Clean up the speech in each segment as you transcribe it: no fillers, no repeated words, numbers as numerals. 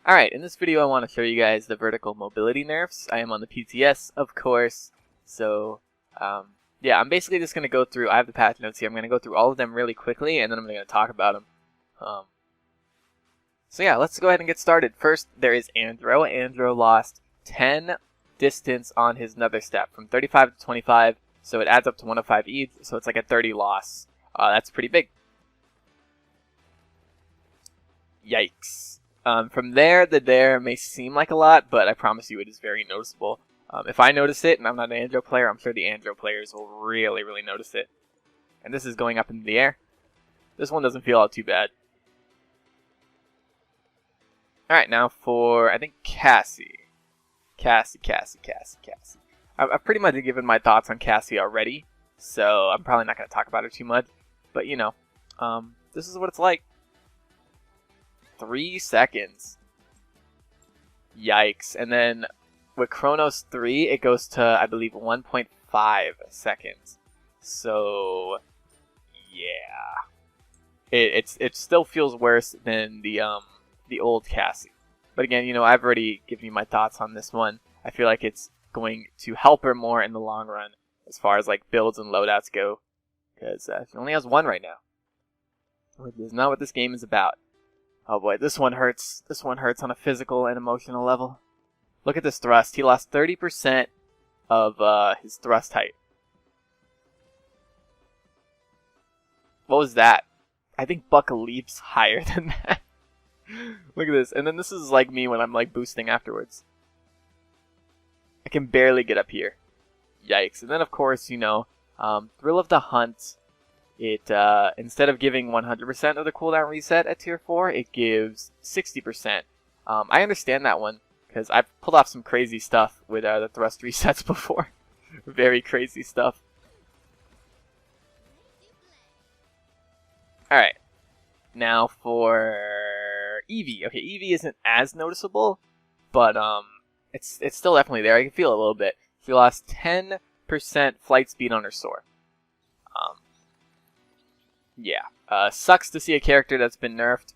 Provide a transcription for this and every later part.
Alright, in this video I want to show you guys the vertical mobility nerfs. I am on the PTS, of course, so yeah, I'm basically just going to go through, I have the patch notes here, I'm going to go through all of them really quickly, and then I'm going to talk about them. So yeah, let's go ahead and get started. First, there is Andro. Andro lost 10 distance on his nether step, from 35 to 25, so it adds up to 105 each, so it's like a 30 loss. That's pretty big. Yikes. From there, the there may seem like a lot, but I promise you it is very noticeable. If I notice it, and I'm not an Andro player, I'm sure the Andro players will really, really notice it. And this is going up into the air. This one doesn't feel all too bad. Alright, now for, I think, Cassie. Cassie. I've pretty much given my thoughts on Cassie already, so I'm probably not going to talk about her too much. But, you know, this is what it's like. 3 seconds. Yikes. And then with Chronos 3, it goes to, I believe, 1.5 seconds. So, yeah. It still feels worse than the old Cassie. But again, you know, I've already given you my thoughts on this one. I feel like it's going to help her more in the long run as far as like builds and loadouts go. Because she only has one right now. Which is not what this game is about. Oh boy, this one hurts. This one hurts on a physical and emotional level. Look at this thrust. He lost 30% of his thrust height. What was that? I think Buck leaps higher than that. Look at this. And then this is like me when I'm like boosting afterwards. I can barely get up here. Yikes. And then of course, you know, Thrill of the Hunt. It, instead of giving 100% of the cooldown reset at tier 4, it gives 60%. I understand that one, because I've pulled off some crazy stuff with the thrust resets before. Very crazy stuff. Alright. Now for Eevee. Okay, Eevee isn't as noticeable, but it's still definitely there. I can feel it a little bit. She lost 10% flight speed on her sword. Yeah, sucks to see a character that's been nerfed.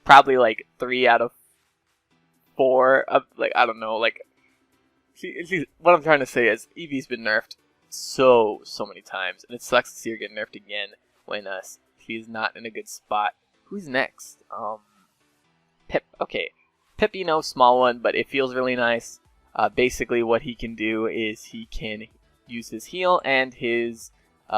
Probably like 3 out of 4 of, like, I don't know, like, what I'm trying to say is Eevee's been nerfed so many times, and it sucks to see her get nerfed again when she's not in a good spot. Who's next? Pip. Okay, Pip, you know, small one, but it feels really nice. Basically what he can do is he can use his heal and his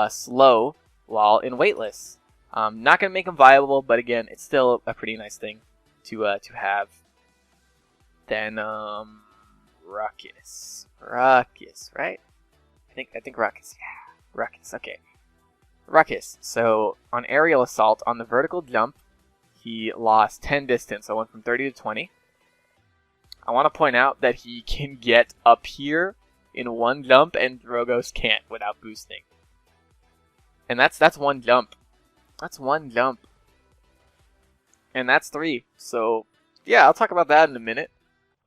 slow while in weightless. Not going to make him viable, but again, it's still a pretty nice thing to have. Then, Ruckus. Ruckus, right? I think Ruckus. Yeah, Ruckus, okay. Ruckus. So, on aerial assault, on the vertical jump, he lost 10 distance, so went from 30 to 20. I want to point out that he can get up here in one jump, and Drogos can't without boosting. And that's one jump. That's one jump. And that's 3. So, yeah, I'll talk about that in a minute.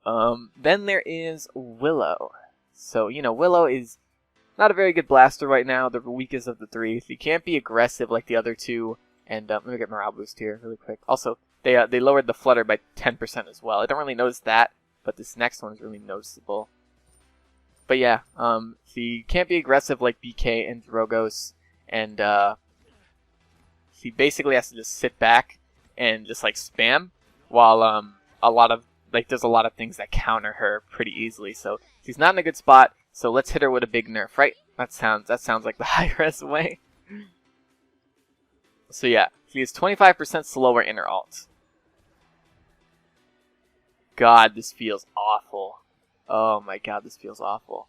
Then there is Willow. So, you know, Willow is not a very good blaster right now. The weakest of the 3. She can't be aggressive like the other 2. And let me get morale boost here really quick. Also, they lowered the flutter by 10% as well. I don't really notice that, but this next one is really noticeable. But yeah, she can't be aggressive like BK and Drogos. And she basically has to just sit back and just like spam, while there's a lot of things that counter her pretty easily. So she's not in a good spot. So let's hit her with a big nerf, right? That sounds like the high-res way. So yeah, she is 25% slower in her ult. God, this feels awful. Oh my god, this feels awful.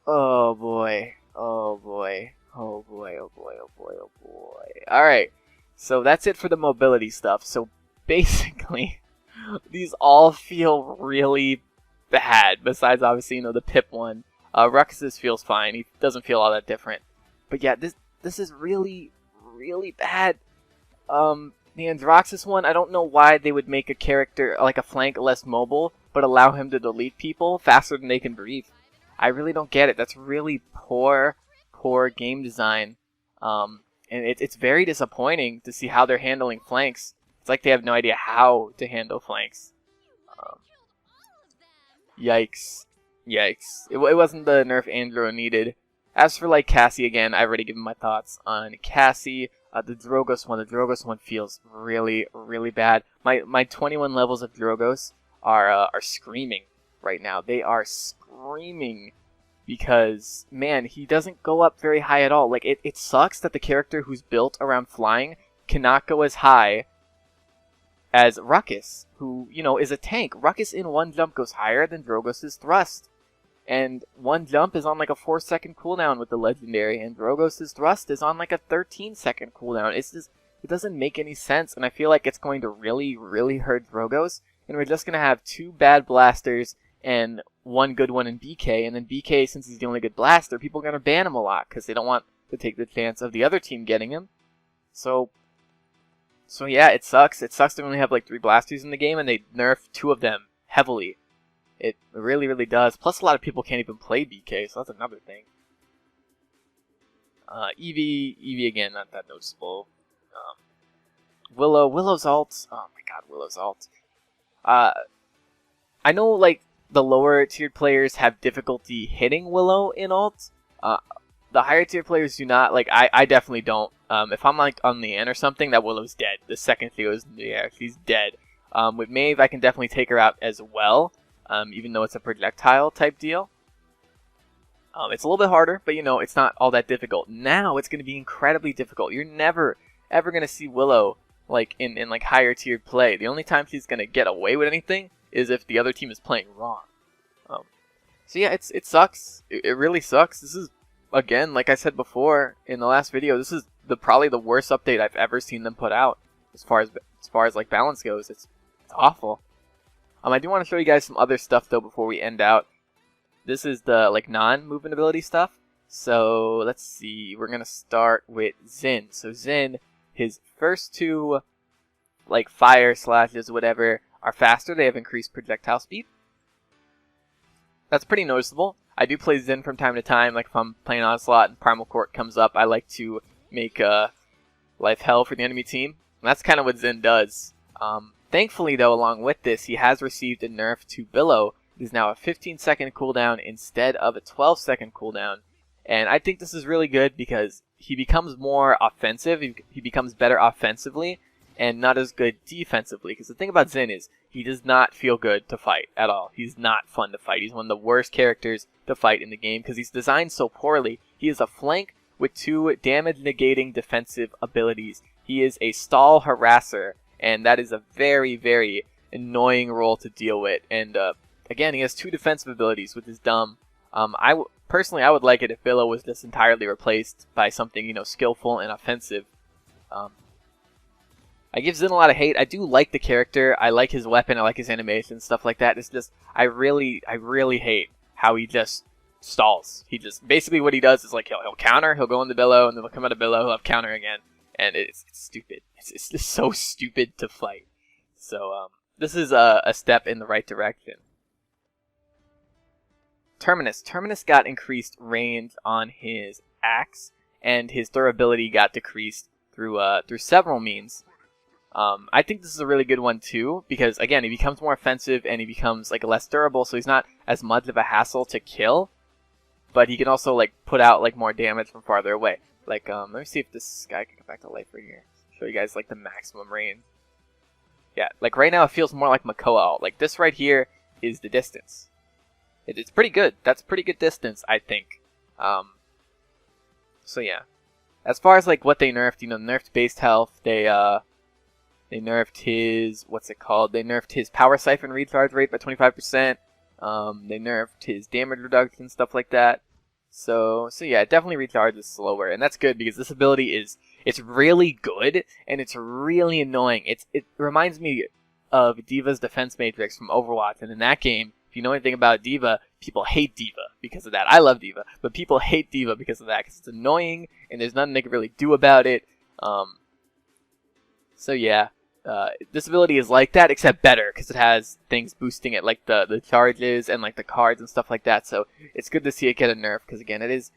Oh boy. Oh boy. Oh boy, oh boy, oh boy, oh boy. Alright, so that's it for the mobility stuff. So basically, these all feel really bad, besides obviously, you know, the Pip one. Ruckus's feels fine, he doesn't feel all that different. But yeah, this is really, really bad. The Androxus one, I don't know why they would make a character, like a flank, less mobile, but allow him to delete people faster than they can breathe. I really don't get it. That's really poor game design. And it's very disappointing to see how they're handling flanks. It's like they have no idea how to handle flanks. Yikes. Yikes. It wasn't the nerf Andro needed. As for like Cassie again, I've already given my thoughts on Cassie. The Drogos one feels really, really bad. My 21 levels of Drogos are screaming right now. They are screaming because, man, he doesn't go up very high at all. Like, it sucks that the character who's built around flying cannot go as high as Ruckus, who, you know, is a tank. Ruckus in one jump goes higher than Drogos' thrust. And one jump is on like a 4-second cooldown with the legendary, and Drogos' thrust is on like a 13-second cooldown. It's just, it doesn't make any sense, and I feel like it's going to really, really hurt Drogos, and we're just going to have 2 bad blasters and 1 good one in BK, and then BK, since he's the only good blaster, people are going to ban him a lot, because they don't want to take the chance of the other team getting him. So yeah, it sucks. It sucks to only have like 3 blasters in the game, and they nerf 2 of them heavily. It really, really does. Plus, a lot of people can't even play BK, so that's another thing. Eevee again, not that noticeable. Willow's ult. Oh my god, Willow's ult. I know, like, the lower tiered players have difficulty hitting Willow in ult. The higher tier players do not. Like, I definitely don't. If I'm like on the end or something, that Willow's dead. The second she goes in the air, she's dead. With Maeve, I can definitely take her out as well. Even though it's a projectile type deal. It's a little bit harder, but you know, it's not all that difficult. Now it's going to be incredibly difficult. You're never, ever going to see Willow like in like higher tiered play. The only time she's going to get away with anything is if the other team is playing wrong. So yeah, it sucks. It really sucks. This is, again, like I said before in the last video, this is probably the worst update I've ever seen them put out as far as like balance goes. It's awful. I do want to show you guys some other stuff, though, before we end out. This is the, like, non-movement ability stuff. So, let's see. We're going to start with Xin. So, Xin, his first 2, like, fire slashes, whatever, are faster. They have increased projectile speed. That's pretty noticeable. I do play Xin from time to time. Like, if I'm playing Onslaught and Primal Court comes up, I like to make life hell for the enemy team. And that's kind of what Xin does. Thankfully, though, along with this, he has received a nerf to Billow. It is now a 15-second cooldown instead of a 12-second cooldown. And I think this is really good because he becomes more offensive. He becomes better offensively and not as good defensively. Because the thing about Xin is he does not feel good to fight at all. He's not fun to fight. He's one of the worst characters to fight in the game because he's designed so poorly. He is a flank with 2 damage-negating defensive abilities. He is a stall harasser. And that is a very, very annoying role to deal with. And again, he has 2 defensive abilities, which is dumb. Personally, I would like it if Billow was just entirely replaced by something, you know, skillful and offensive. I give Xin a lot of hate. I do like the character. I like his weapon. I like his animation, stuff like that. It's just, I really hate how he just stalls. He just, basically what he does is like, he'll counter, he'll go into Billow, and then he'll come out of Billow, he'll have counter again. And it's stupid. It's just so stupid to fight. So, this is a step in the right direction. Terminus. Terminus got increased range on his axe, and his durability got decreased through several means. I think this is a really good one too, because again, he becomes more offensive and he becomes like less durable, so he's not as much of a hassle to kill, but he can also like put out like more damage from farther away. Like, let me see if this guy can come back to life right here. Show you guys, like, the maximum range. Yeah, like, right now it feels more like Makoa. Like, this right here is the distance. It's pretty good. That's pretty good distance, I think. So, yeah. As far as, like, what they nerfed, you know, nerfed base health. They nerfed his, what's it called? They nerfed his power siphon recharge rate by 25%. They nerfed his damage reduction, stuff like that. So yeah, it definitely recharges slower, and that's good because this ability it's really good and it's really annoying. It reminds me of D.Va's defense matrix from Overwatch, and in that game, if you know anything about D.Va, people hate D.Va because of that. I love D.Va, but people hate D.Va because of that because it's annoying and there's nothing they can really do about it. So yeah. This ability is like that, except better, because it has things boosting it, like the charges and like the cards and stuff like that. So it's good to see it get a nerf, because again, it is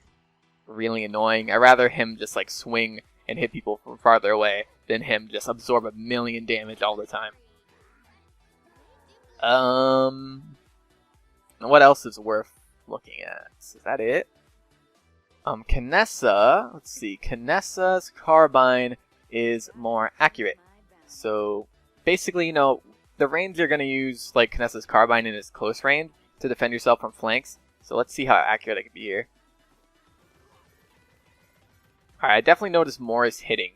really annoying. I'd rather him just like swing and hit people from farther away than him just absorb 1,000,000 damage all the time. What else is worth looking at? Is that it? Kinessa, let's see, Kinessa's Carbine is more accurate. So basically, you know, the range you're going to use like Kinessa's Carbine in is close range to defend yourself from flanks. So let's see how accurate I can be here. Alright, I definitely noticed more is hitting.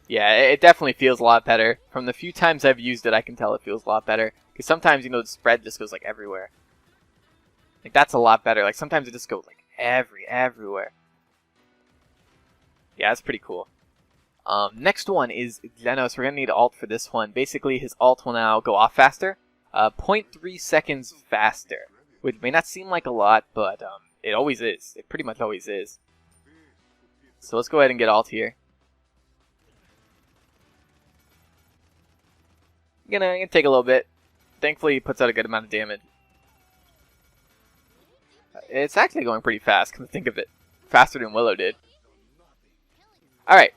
Yeah, it definitely feels a lot better. From the few times I've used it, I can tell it feels a lot better. Because sometimes, you know, the spread just goes like everywhere. Like, that's a lot better. Like, sometimes it just goes like everywhere. Yeah, that's pretty cool. Next one is Xenos. We're going to need alt for this one. Basically, his alt will now go off faster. 0.3 seconds faster. Which may not seem like a lot, but it always is. It pretty much always is. So let's go ahead and get alt here. Gonna take a little bit. Thankfully, he puts out a good amount of damage. It's actually going pretty fast, come to think of it. Faster than Willow did. Alright.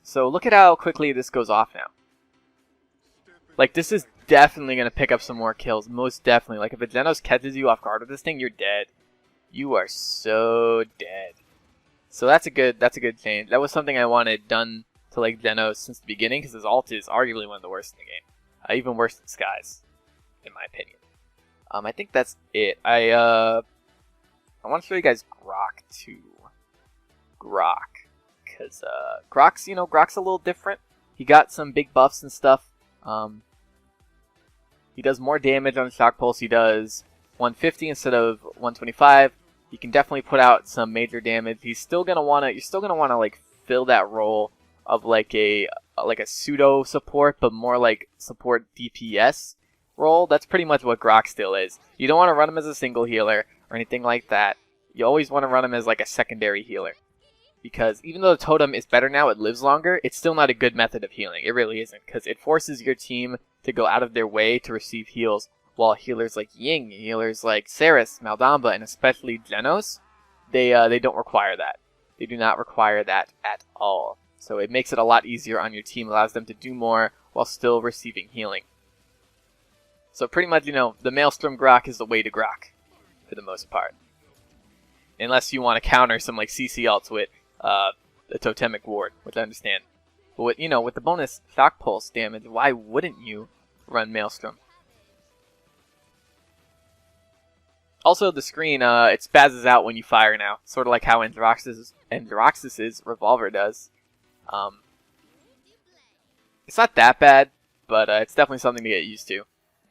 So look at how quickly this goes off now. Like, this is definitely going to pick up some more kills. Most definitely. Like, if a Xenos catches you off guard with this thing, you're dead. You are so dead. So that's a good change. That was something I wanted done to like Xenos since the beginning, because his ult is arguably one of the worst in the game. Even worse than Sky's, in my opinion. I think that's it. I want to show you guys Grok too. Grok, because Grok's, you know, Grok's a little different. He got some big buffs and stuff. He does more damage on the shock pulse. He does 150 instead of 125. He can definitely put out some major damage. He's still gonna wanna. You're still gonna wanna like fill that role of like a pseudo support, but more like support DPS role. That's pretty much what Grok still is. You don't want to run him as a single healer or anything like that. You always want to run him as like a secondary healer, because even though the totem is better now, it lives longer, it's still not a good method of healing. It really isn't, because it forces your team to go out of their way to receive heals, while healers like Ying, healers like Ceres, Maldamba, and especially Xenos, they don't require that. They do not require that at all. So it makes it a lot easier on your team, allows them to do more while still receiving healing. So pretty much, you know, the Maelstrom Grok is the way to Grok, for the most part. Unless you want to counter some like CC ults with the Totemic Ward, which I understand. But with, you know, with the bonus shock pulse damage, why wouldn't you run Maelstrom? Also, the screen, it spazzes out when you fire now, sort of like how Androxus's revolver does. It's not that bad, but it's definitely something to get used to.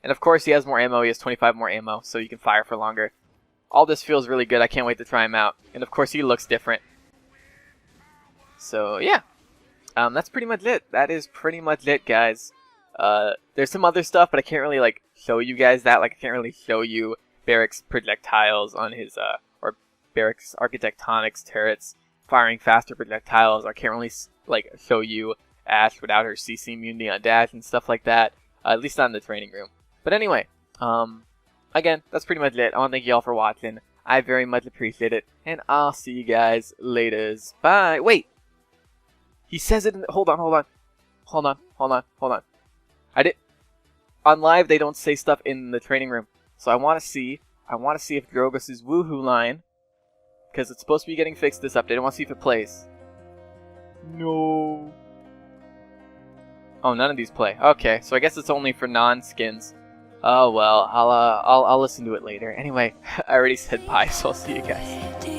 And of course, he has more ammo. He has 25 more ammo, so you can fire for longer. All this feels really good. I can't wait to try him out. And of course, he looks different. So yeah, that's pretty much it. That is pretty much it, guys. There's some other stuff, but I can't really like show you guys that. Like, I can't really show you Barrick's projectiles on his or Barrick's Architectonics turrets firing faster projectiles. I can't really like show you Ash without her CC immunity on dash and stuff like that. At least not in the training room. But anyway, again, that's pretty much it. I want to thank you all for watching. I very much appreciate it, and I'll see you guys later. Bye. Wait, he says it. Hold on. I did on live. They don't say stuff in the training room, so I want to see if Drogus' woohoo line, because it's supposed to be getting fixed this update. I want to see if it plays. No. Oh, none of these play. Okay, so I guess it's only for non-skins. Oh well, I'll listen to it later. Anyway, I already said bye, so I'll see you guys.